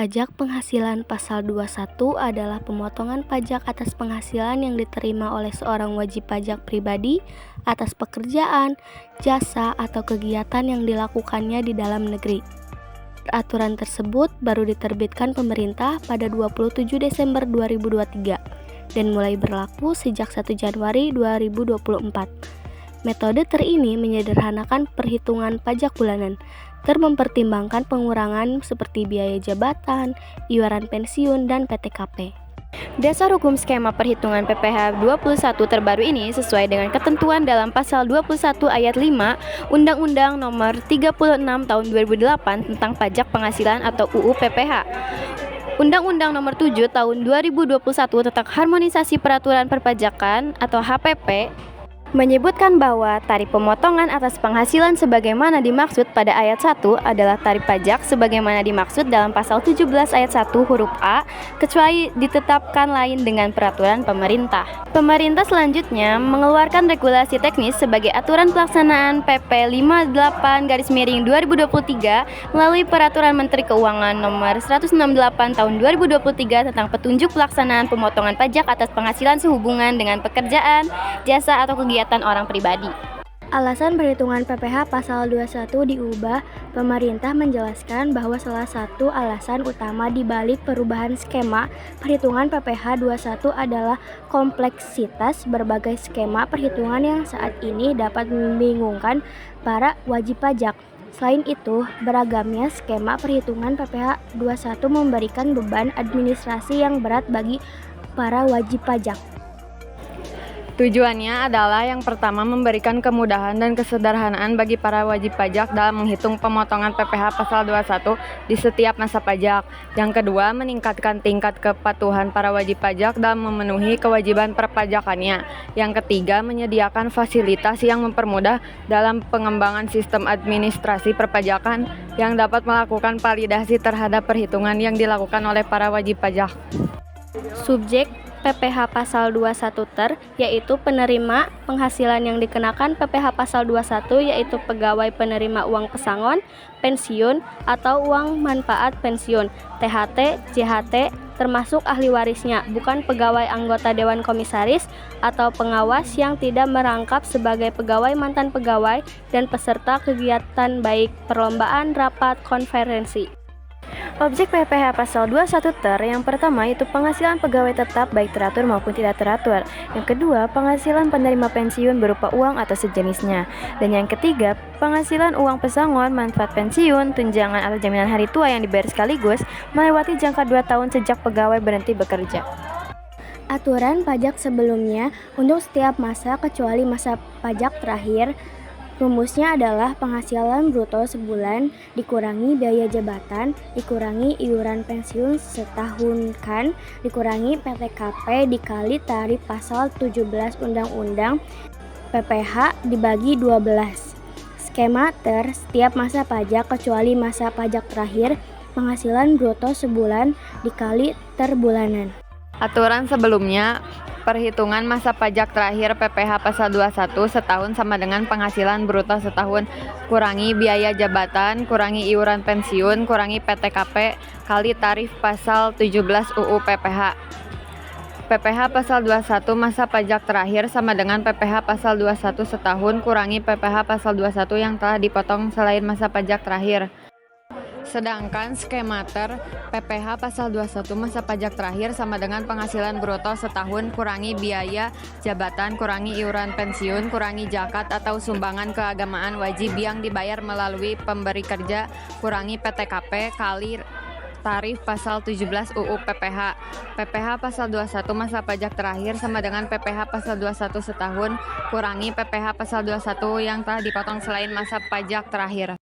Pajak penghasilan pasal 21 adalah pemotongan pajak atas penghasilan yang diterima oleh seorang wajib pajak pribadi atas pekerjaan, jasa, atau kegiatan yang dilakukannya di dalam negeri. Peraturan tersebut baru diterbitkan pemerintah pada 27 Desember 2023 dan mulai berlaku sejak 1 Januari 2024. Metode terini menyederhanakan perhitungan pajak bulanan, mempertimbangkan pengurangan seperti biaya jabatan, iuran pensiun, dan PTKP. Dasar hukum skema perhitungan PPh 21 terbaru ini sesuai dengan ketentuan dalam pasal 21 ayat 5 Undang-Undang Nomor 36 Tahun 2008 tentang Pajak Penghasilan atau UU PPh. Undang-Undang Nomor 7 Tahun 2021 tentang Harmonisasi Peraturan Perpajakan atau HPP menyebutkan bahwa tarif pemotongan atas penghasilan sebagaimana dimaksud pada ayat 1 adalah tarif pajak sebagaimana dimaksud dalam pasal 17 ayat 1 huruf A kecuali ditetapkan lain dengan peraturan pemerintah. Pemerintah selanjutnya mengeluarkan regulasi teknis sebagai aturan pelaksanaan PP 58/2023 melalui Peraturan Menteri Keuangan Nomor 168 Tahun 2023 tentang petunjuk pelaksanaan pemotongan pajak atas penghasilan sehubungan dengan pekerjaan, jasa atau kegiatan orang pribadi. Alasan perhitungan PPh pasal 21 diubah, pemerintah menjelaskan bahwa salah satu alasan utama di balik perubahan skema perhitungan PPh 21 adalah kompleksitas berbagai skema perhitungan yang saat ini dapat membingungkan para wajib pajak. Selain itu, beragamnya skema perhitungan PPh 21 memberikan beban administrasi yang berat bagi para wajib pajak. Tujuannya adalah yang pertama memberikan kemudahan dan kesederhanaan bagi para wajib pajak dalam menghitung pemotongan PPh pasal 21 di setiap masa pajak. Yang kedua, meningkatkan tingkat kepatuhan para wajib pajak dalam memenuhi kewajiban perpajakannya. Yang ketiga, menyediakan fasilitas yang mempermudah dalam pengembangan sistem administrasi perpajakan yang dapat melakukan validasi terhadap perhitungan yang dilakukan oleh para wajib pajak. Subjek PPh pasal 21 yaitu penerima penghasilan yang dikenakan PPh pasal 21 yaitu pegawai penerima uang pesangon, pensiun, atau uang manfaat pensiun, THT, JHT, termasuk ahli warisnya, bukan pegawai anggota Dewan Komisaris atau pengawas yang tidak merangkap sebagai pegawai mantan pegawai dan peserta kegiatan baik perlombaan, rapat, konferensi. Objek PPh pasal 21 yang pertama itu penghasilan pegawai tetap baik teratur maupun tidak teratur. Yang kedua, penghasilan penerima pensiun berupa uang atau sejenisnya. Dan yang ketiga, penghasilan uang pesangon, manfaat pensiun, tunjangan atau jaminan hari tua yang dibayar sekaligus melewati jangka 2 tahun sejak pegawai berhenti bekerja. Aturan pajak sebelumnya untuk setiap masa kecuali masa pajak terakhir. Rumusnya adalah penghasilan bruto sebulan dikurangi biaya jabatan, dikurangi iuran pensiun setahunkan, dikurangi PTKP dikali tarif pasal 17 Undang-Undang PPh dibagi 12. Skema setiap masa pajak kecuali masa pajak terakhir, penghasilan bruto sebulan dikali bulanan. Aturan sebelumnya, perhitungan masa pajak terakhir PPh pasal 21 setahun sama dengan penghasilan bruto setahun kurangi biaya jabatan, kurangi iuran pensiun, kurangi PTKP kali tarif pasal 17 UU PPh. PPh pasal 21 masa pajak terakhir sama dengan PPh pasal 21 setahun kurangi PPh pasal 21 yang telah dipotong selain masa pajak terakhir. Sedangkan skema PPh pasal 21 masa pajak terakhir sama dengan penghasilan bruto setahun kurangi biaya jabatan, kurangi iuran pensiun, kurangi zakat atau sumbangan keagamaan wajib yang dibayar melalui pemberi kerja, kurangi PTKP kali tarif pasal 17 UU PPh. PPh pasal 21 masa pajak terakhir sama dengan PPh pasal 21 setahun kurangi PPh pasal 21 yang telah dipotong selain masa pajak terakhir.